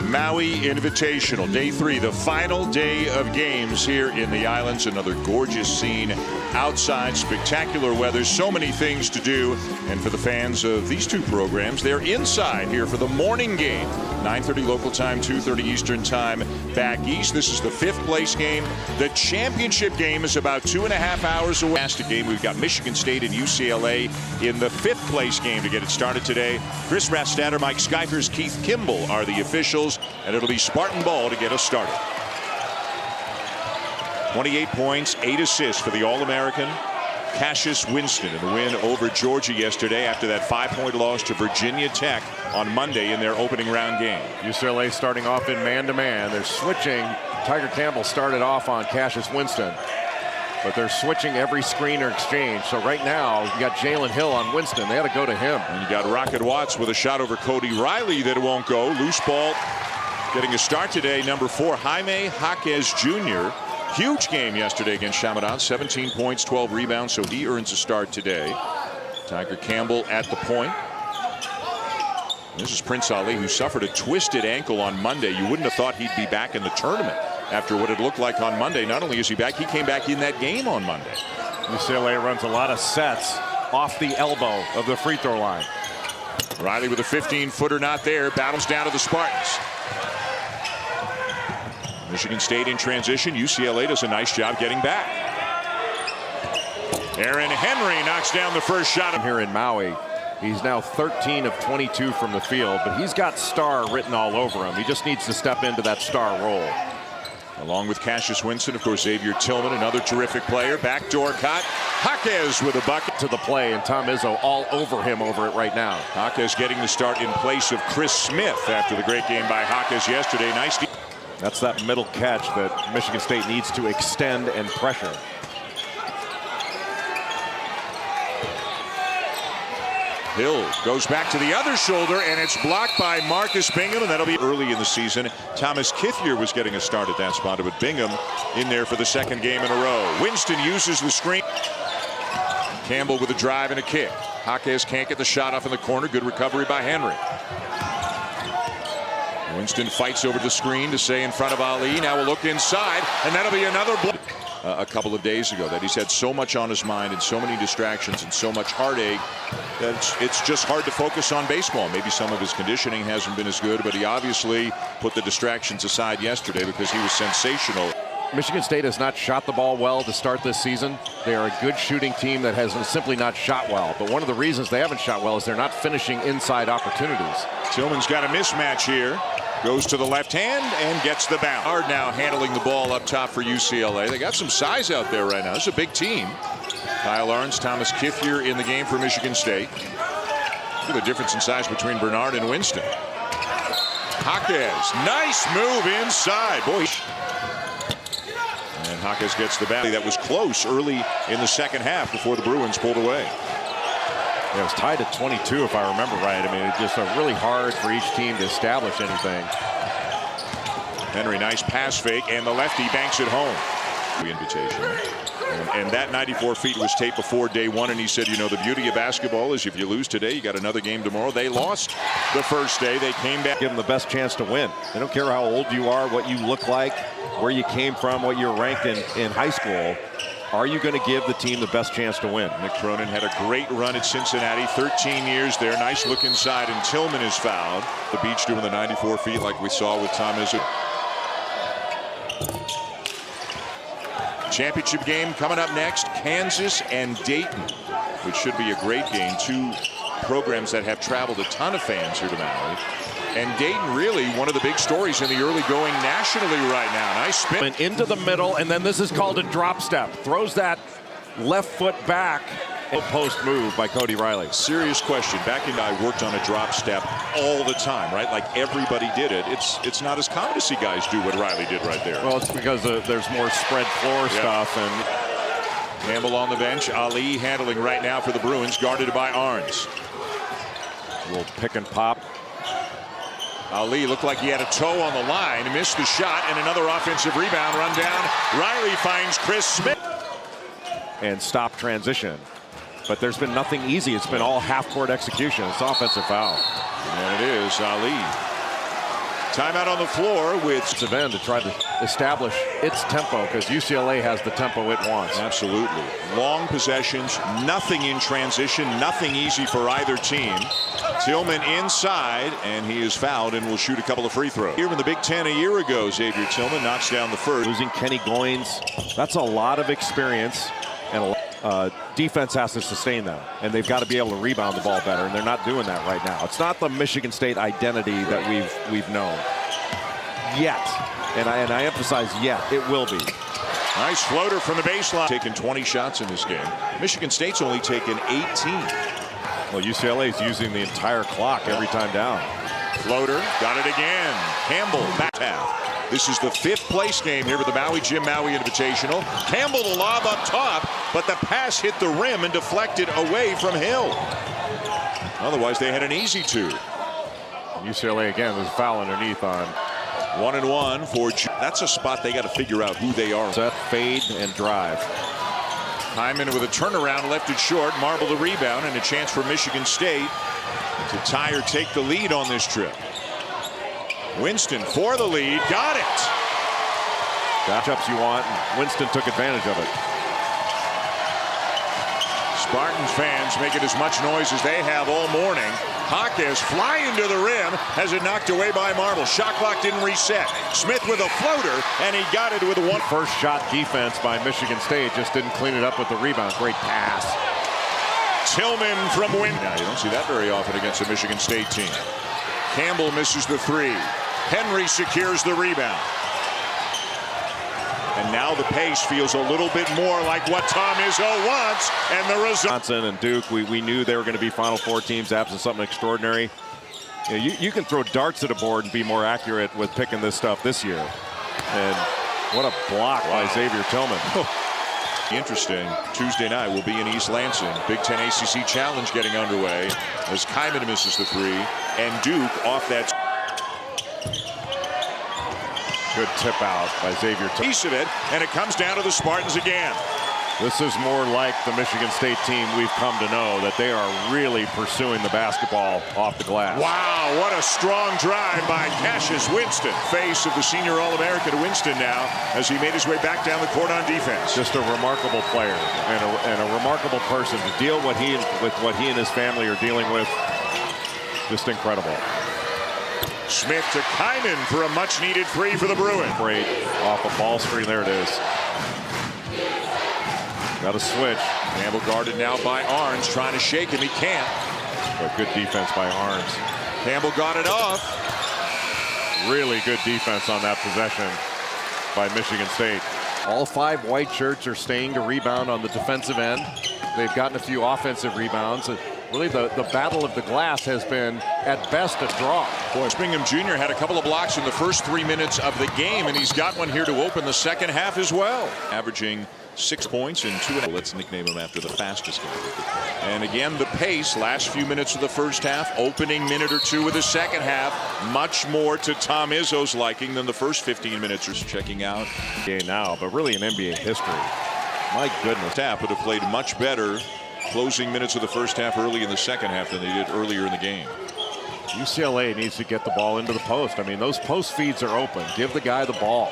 Maui Invitational, day 3, the final day of games here in the islands. Another gorgeous scene outside, spectacular weather, so many things to do. And for the fans of these two programs, they're inside here for the morning game. 9:30 local time, 2:30 Eastern time back east. This is the 5th place game. The championship game is about 2.5 hours away. Fantastic game. We've got Michigan State and UCLA in the 5th place game to get it started today. Chris Rastatter, Mike Skyfers, Keith Kimball are the officials, and it'll be Spartan ball to get us started. 28 points, 8 assists for the All-American Cassius Winston in the win over Georgia yesterday after that 5-point loss to Virginia Tech on Monday in their opening round game. UCLA starting off in man-to-man. They're switching. Tiger Campbell started off on Cassius Winston, but they're switching every screen or exchange. So right now, you got Jalen Hill on Winston. They ought to go to him. And you got Rocket Watts with a shot over Cody Riley that won't go. Loose ball getting a start today. Number 4, Jaime Jaquez Jr. Huge game yesterday against Chaminade. 17 points, 12 rebounds, so he earns a start today. Tiger Campbell at the point. This is Prince Ali, who suffered a twisted ankle on Monday. You wouldn't have thought he'd be back in the tournament after what it looked like on Monday. Not only is he back, he came back in that game on Monday. UCLA runs a lot of sets off the elbow of the free throw line. Riley with a 15-footer not there. Battles down to the Spartans. Michigan State in transition. UCLA does a nice job getting back. Aaron Henry knocks down the first shot. Here in Maui, he's now 13 of 22 from the field, but he's got star written all over him. He just needs to step into that star role. Along with Cassius Winston, of course, Xavier Tillman, another terrific player. Backdoor cut. Jaquez with a bucket to the play, and Tom Izzo all over him over it right now. Jaquez getting the start in place of Chris Smith after the great game by Jaquez yesterday. Nice. That's that middle catch that Michigan State needs to extend and pressure. Hill goes back to the other shoulder, and it's blocked by Marcus Bingham, and that'll be early in the season. Thomas Kithier was getting a start at that spot, but Bingham in there for the 2nd game in a row. Winston uses the screen. Campbell with a drive and a kick. Jaquez can't get the shot off in the corner. Good recovery by Henry. Winston fights over the screen to stay in front of Ali. Now we'll look inside, and that'll be another block. A couple of days ago that he's had so much on his mind and so many distractions and so much heartache that it's just hard to focus on baseball. Maybe some of his conditioning hasn't been as good, but he obviously put the distractions aside yesterday because he was sensational. Michigan State has not shot the ball well to start this season. They are a good shooting team that has simply not shot well. But one of the reasons they haven't shot well is they're not finishing inside opportunities. Tillman's got a mismatch here. Goes to the left hand and gets the bounce. Hard now handling the ball up top for UCLA. They got some size out there right now. It's a big team. Kyle Arns, Thomas Kithier in the game for Michigan State. Look at the difference in size between Bernard and Winston. Jaquez, nice move inside. Boy. And Jaquez gets the bounce. That was close early in the 2nd half before the Bruins pulled away. Yeah, it was tied at 22 if I remember right. I mean, it's just really hard for each team to establish anything. Henry, nice pass fake, and the lefty banks it home. The invitation. And that 94 feet was taped before day 1, and he said, you know, the beauty of basketball is if you lose today, you got another game tomorrow. They lost the first day. They came back. Give them the best chance to win. They don't care how old you are, what you look like, where you came from, what you're ranked in high school. Are you going to give the team the best chance to win? Nick Cronin had a great run at Cincinnati, 13 years there. Nice look inside, and Tillman is fouled. The Beach doing the 94 feet like we saw with Tom Izzo. Championship game coming up next, Kansas and Dayton, which should be a great game. Two programs that have traveled a ton of fans here to Maui. And Dayton really one of the big stories in the early going nationally right now. Nice spin. Into the middle, and then this is called a drop step. Throws that left foot back. Post move by Cody Riley. Serious question. Back in I worked on a drop step all the time, right? Like everybody did it. It's not as common to see guys do what Riley did right there. Well, it's because there's more spread floor stuff. And Campbell on the bench. Ali handling right now for the Bruins, guarded by Arns. A little pick and pop. Ali looked like he had a toe on the line, missed the shot, and another offensive rebound run down. Riley finds Chris Smith. And stop transition. But there's been nothing easy. It's been all half-court execution. It's offensive foul. And it is Ali. Timeout on the floor with Savannah to try to establish its tempo, because UCLA has the tempo it wants. Absolutely. Long possessions, nothing in transition, nothing easy for either team. Tillman inside, and he is fouled and will shoot a couple of free throws. Here in the Big Ten a year ago, Xavier Tillman knocks down the first. Losing Kenny Goins, that's a lot of experience, and defense has to sustain them, and they've got to be able to rebound the ball better, and they're not doing that right now. It's not the Michigan State identity that we've known yet, and I emphasize yet. It will be. Nice floater from the baseline. Taken 20 shots in this game. Michigan State's only taken 18. Well, UCLA is using the entire clock every time down. Floater, got it again. Campbell, back half. This is the 5th place game here with the Jim Maui Invitational. Campbell the lob up top, but the pass hit the rim and deflected away from Hill. Otherwise, they had an easy 2. UCLA again was foul underneath on 1-1 for. That's a spot they got to figure out who they are. Set, fade, and drive. Hyman with a turnaround, left it short. Marble the rebound, and a chance for Michigan State to tie or take the lead on this trip. Winston for the lead, got it. Matchups you want, and Winston took advantage of it. Spartans fans making as much noise as they have all morning. Hawkes flying to the rim, has it knocked away by Marble. Shot clock didn't reset. Smith with a floater, and he got it with a one. First shot defense by Michigan State, just didn't clean it up with the rebound. Great pass. Tillman from Win. Now you don't see that very often against a Michigan State team. Campbell misses the 3. Henry secures the rebound. And now the pace feels a little bit more like what Tom Izzo wants, and the result. Johnson and Duke, we knew they were going to be Final Four teams, absent something extraordinary. You can throw darts at a board and be more accurate with picking this stuff this year. And what a block by Xavier Tillman. Interesting. Tuesday night will be in East Lansing. Big Ten ACC Challenge getting underway as Kyman misses the 3, and Duke off that. Good tip out by Xavier Tillman. Piece of it, and it comes down to the Spartans again. This is more like the Michigan State team we've come to know, that they are really pursuing the basketball off the glass. Wow, what a strong drive by Cassius Winston. Face of the senior All-American Winston now as he made his way back down the court on defense. Just a remarkable player and a remarkable person to deal with what he and his family are dealing with. Just incredible. Smith to Kyman for a much-needed 3 for the Bruins. Great off a ball screen. There it is. Got a switch. Campbell guarded now by Arns, trying to shake him. He can't. But good defense by Arns. Campbell got it off. Really good defense on that possession by Michigan State. All 5 white shirts are staying to rebound on the defensive end. They've gotten a few offensive rebounds. Really, the battle of the glass has been, at best, a draw. Boy, Bingham Jr. had a couple of blocks in the first 3 minutes of the game, and he's got one here to open the second half as well. Averaging 6 points in 2.5. Let's nickname him after the fastest guy. And again, the pace, last few minutes of the first half, opening minute or 2 of the second half, much more to Tom Izzo's liking than the first 15 minutes or checking out. NBA now, but really in NBA history. My goodness. Tap would have played much better closing minutes of the first half early in the second half than they did earlier in the game. UCLA needs to get the ball into the post. I mean, those post feeds are open. Give the guy the ball.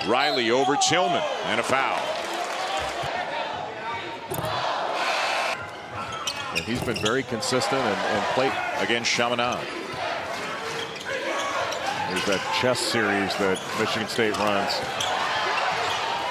Riley over Tillman, and a foul. And he's been very consistent and played against Chaminade. There's that chess series that Michigan State runs.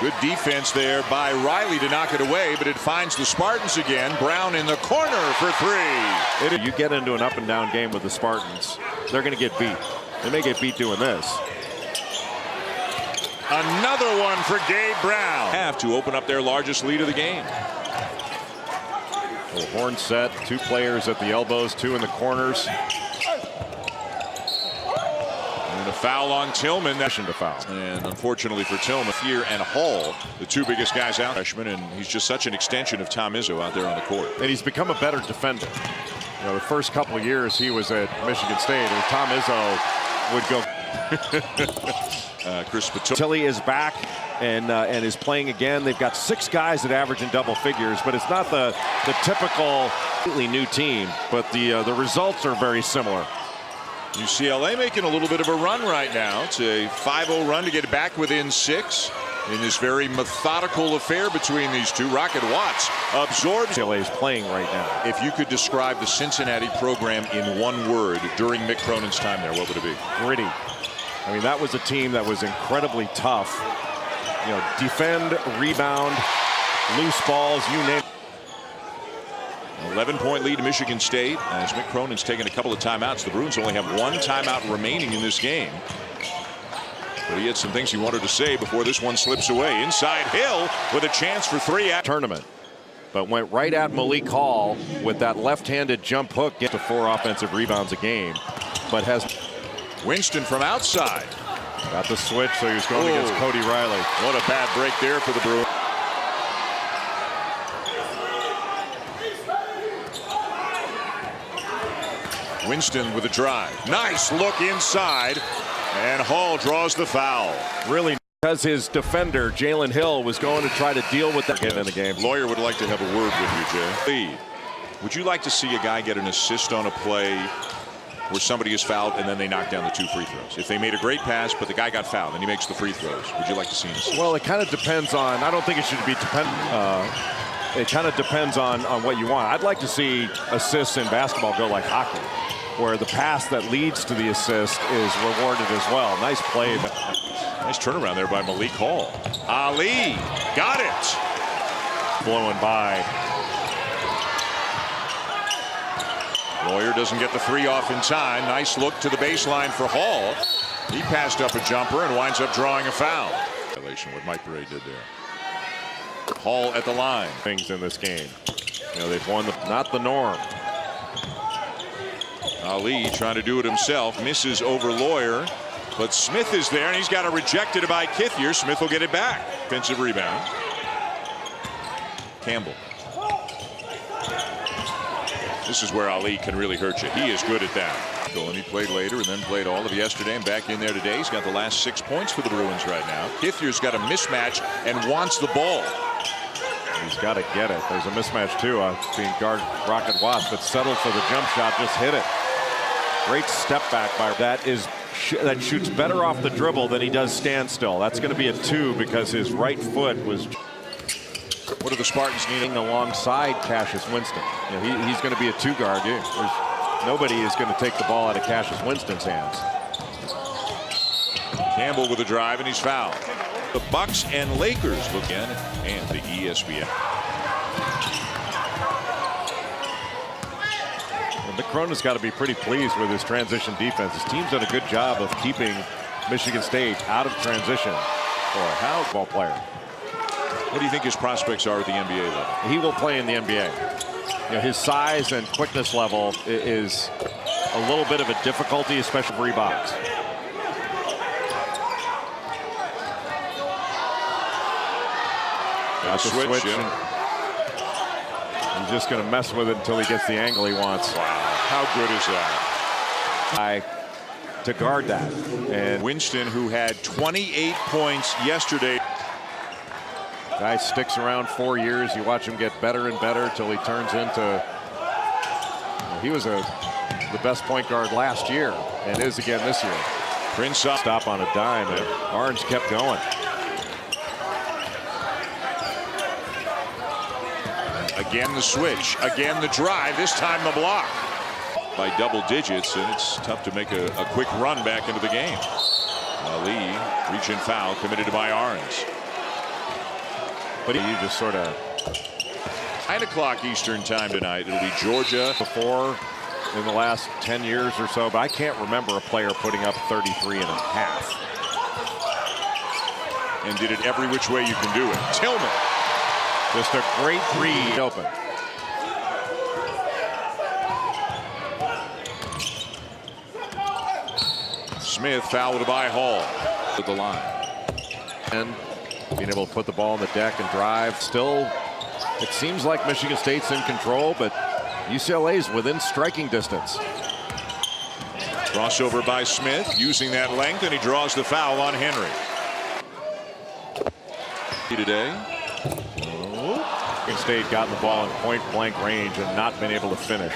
Good defense there by Riley to knock it away, but it finds the Spartans again. Brown in the corner for 3. You get into an up and down game with the Spartans, they're going to get beat. They may get beat doing this. Another one for Gabe Brown. Have to open up their largest lead of the game. Horn set, 2 players at the elbows, 2 in the corners. And a foul on Tillman. That's to foul. And unfortunately for Tillman, Fear and Hall, the 2 biggest guys out. Freshman, and he's just such an extension of Tom Izzo out there on the court. And he's become a better defender. You know, the first couple of years he was at Michigan State, and Tom Izzo would go. Chris Patulli. Tilly is back and is playing again. They've got 6 guys that average in double figures, but it's not the typical completely new team, but the results are very similar. UCLA making a little bit of a run right now. It's a 5-0 run to get back within 6 in this very methodical affair between these two. Rocket Watts absorbs. UCLA is playing right now. If you could describe the Cincinnati program in one word during Mick Cronin's time there, what would it be? Gritty. I mean, that was a team that was incredibly tough. You know, defend, rebound, loose balls, you name it. 11-point lead to Michigan State as Mick Cronin's taken a couple of timeouts. The Bruins only have 1 timeout remaining in this game. But he had some things he wanted to say before this one slips away. Inside Hill with a chance for 3 at tournament. But went right at Malik Hall with that left-handed jump hook. Get to 4 offensive rebounds a game. But has Winston from outside. Got the switch, so he was going against Cody Riley. What a bad break there for the Bruins. Winston with a drive. Nice look inside. And Hall draws the foul. Really, because his defender, Jalen Hill, was going to try to deal with that in the game. Lawyer would like to have a word with you, Jay. Would you like to see a guy get an assist on a play where somebody is fouled and then they knock down the 2 free throws? If they made a great pass, but the guy got fouled and he makes the free throws, would you like to see an assist? Well, it kind of depends on, I don't think it should be dependent. It kind of depends on what you want. I'd like to see assists in basketball go like hockey, where the pass that leads to the assist is rewarded as well. Nice play. Nice turnaround there by Malik Hall. Ali got it. Blowing by. Lawyer doesn't get the 3 off in time. Nice look to the baseline for Hall. He passed up a jumper and winds up drawing a foul. Violation what Mike Bray did there. Hall at the line. Things in this game. You know, they've won not the norm. Ali trying to do it himself, misses over Lawyer, but Smith is there and he's got it rejected by Kithier. Smith will get it back. Defensive rebound. Campbell. This is where Ali can really hurt you. He is good at that. And he played later and then played all of yesterday and back in there today. He's got the last 6 points for the Bruins right now. Kithier's got a mismatch and wants the ball. He's got to get it. There's a mismatch too. Being guard Rocket Watts, but settled for the jump shot, just hit it. Great step back by that shoots better off the dribble than he does standstill. That's going to be a 2 because his right foot was. What are the Spartans needing alongside Cassius Winston? You know, he's going to be a 2 guard. Nobody is going to take the ball out of Cassius Winston's hands. Campbell with a drive and he's fouled. The Bucks and Lakers look in and the ESPN. Mick Cronin's got to be pretty pleased with his transition defense. His team's done a good job of keeping Michigan State out of transition for a ball player. What do you think his prospects are at the NBA level? He will play in the NBA. You know, his size and quickness level is a little bit of a difficulty, especially for rebounds. Got the switch. Yeah. He's just going to mess with it until he gets the angle he wants. Wow, how good is that? To guard that. And Winston, who had 28 points yesterday. Guy sticks around 4 years. You watch him get better and better till he turns into. He was the best point guard last year and is again this year. Prince up. Stop on a dime. And Barnes kept going. Again the switch. Again the drive. This time the block. By double digits, and it's tough to make a quick run back into the game. Ali, reach and foul committed by Arns. But you just sort of 9 o'clock Eastern time tonight. It'll be Georgia. Before in the last 10 years or so, but I can't remember a player putting up 33 and a half. And did it every which way you can do it. Tillman. Just a great read open. Smith fouled by Hall to the line. And being able to put the ball on the deck and drive. Still, it seems like Michigan State's in control, but UCLA's within striking distance. Crossover by Smith, using that length, and he draws the foul on Henry. Today. Michigan State gotten the ball in point-blank range and not been able to finish.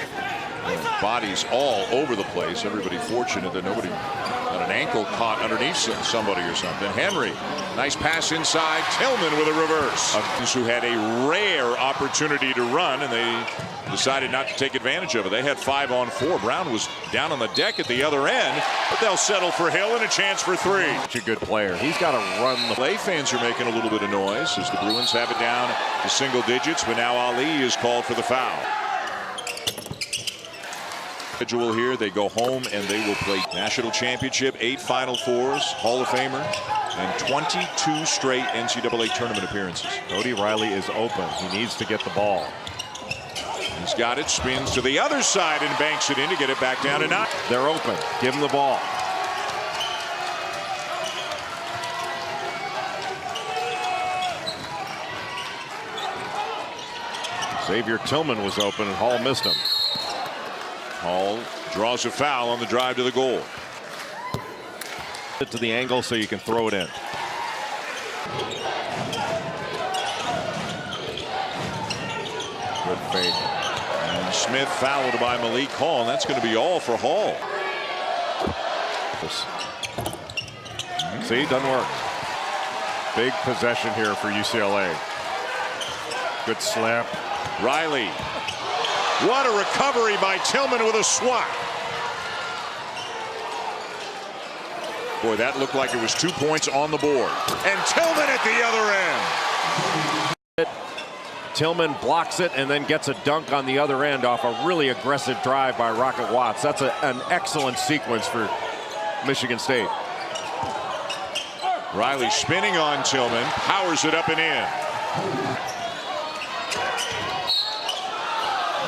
Bodies all over the place. Everybody fortunate that nobody got an ankle caught underneath somebody or something. Henry, nice pass inside. Tillman with a reverse. Who had a rare opportunity to run, and they decided not to take advantage of it. They had 5-on-4. Brown was down on the deck at the other end, but they'll settle for Hill and a chance for three. Such a good player. He's got to run. The LA fans are making a little bit of noise as the Bruins have it down to single digits, but now Ali is called for the foul. Schedule here, they go home and they will play national championship, 8 Final Fours, Hall of Famer, and 22 straight NCAA tournament appearances. Cody Riley is open. He needs to get the ball. He's got it, spins to the other side and banks it in to get it back down to 9. They're open. Give him the ball. Xavier Tillman was open and Hall missed him. Hall draws a foul on the drive to the goal. To the angle so you can throw it in. Good fake. And Smith fouled by Malik Hall, and that's going to be all for Hall. See, doesn't work. Big possession here for UCLA. Good slap. Riley. What a recovery by Tillman with a swat. Boy, that looked like it was 2 points on the board. And Tillman at the other end. Tillman blocks it and then gets a dunk on the other end off a really aggressive drive by Rocket Watts. That's an excellent sequence for Michigan State. Riley spinning on Tillman, powers it up and in.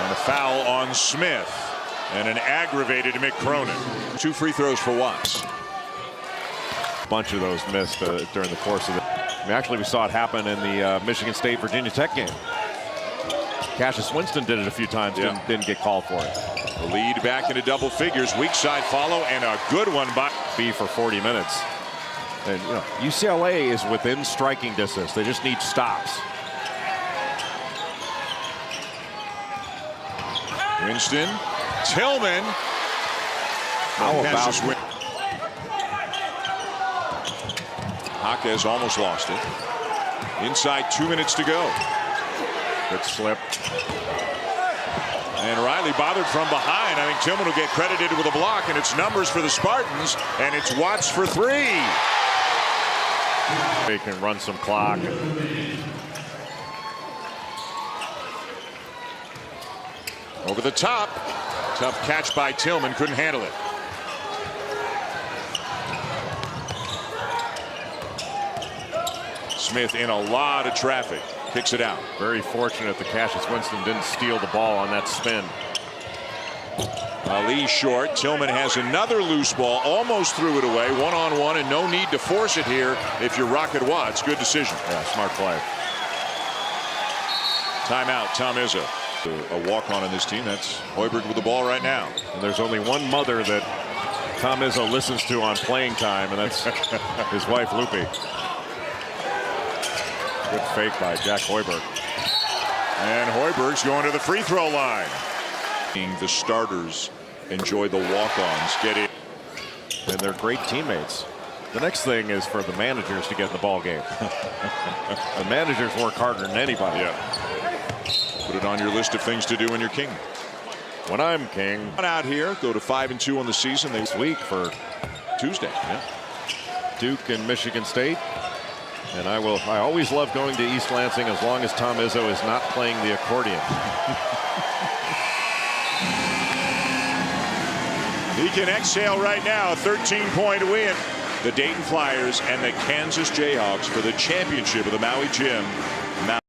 And a foul on Smith. And an aggravated Mick Cronin. 2 free throws for Watts. Bunch of those missed during the course of the. Actually, we saw it happen in the Michigan State Virginia Tech game. Cassius Winston did it a few times, didn't get called for it. The lead back into double figures. Weak side follow and a good one by B for 40 minutes. And you know, UCLA is within striking distance. They just need stops. Winston, Tillman. How about Jaquez almost lost it. Inside 2 minutes to go. Good slip. And Riley bothered from behind. I think Tillman will get credited with a block, and it's numbers for the Spartans, and it's Watts for 3. They can run some clock. Over the top. Tough catch by Tillman. Couldn't handle it. Smith in a lot of traffic. Kicks it out. Very fortunate that Cassius Winston didn't steal the ball on that spin. Ali short. Tillman has another loose ball. Almost threw it away. 1-on-1 and no need to force it here if you're Rocket Watts. Good decision. Yeah, smart play. Timeout, Tom Izzo. A walk-on in this team. That's Hoiberg with the ball right now. And there's only one mother that Tom Izzo listens to on playing time, and that's his wife, Lupe. Good fake by Jack Hoiberg. And Hoiberg's going to the free throw line. The starters enjoy the walk-ons. Get in. And they're great teammates. The next thing is for the managers to get in the ball game. The managers work harder than anybody. Yeah. Put it on your list of things to do when you're king. When I'm king. Out here, go to 5-2 on the season This week for Tuesday. Yeah. Duke and Michigan State. And I always love going to East Lansing as long as Tom Izzo is not playing the accordion. He can exhale right now. A 13-point win. The Dayton Flyers and the Kansas Jayhawks for the championship of the Maui Gym.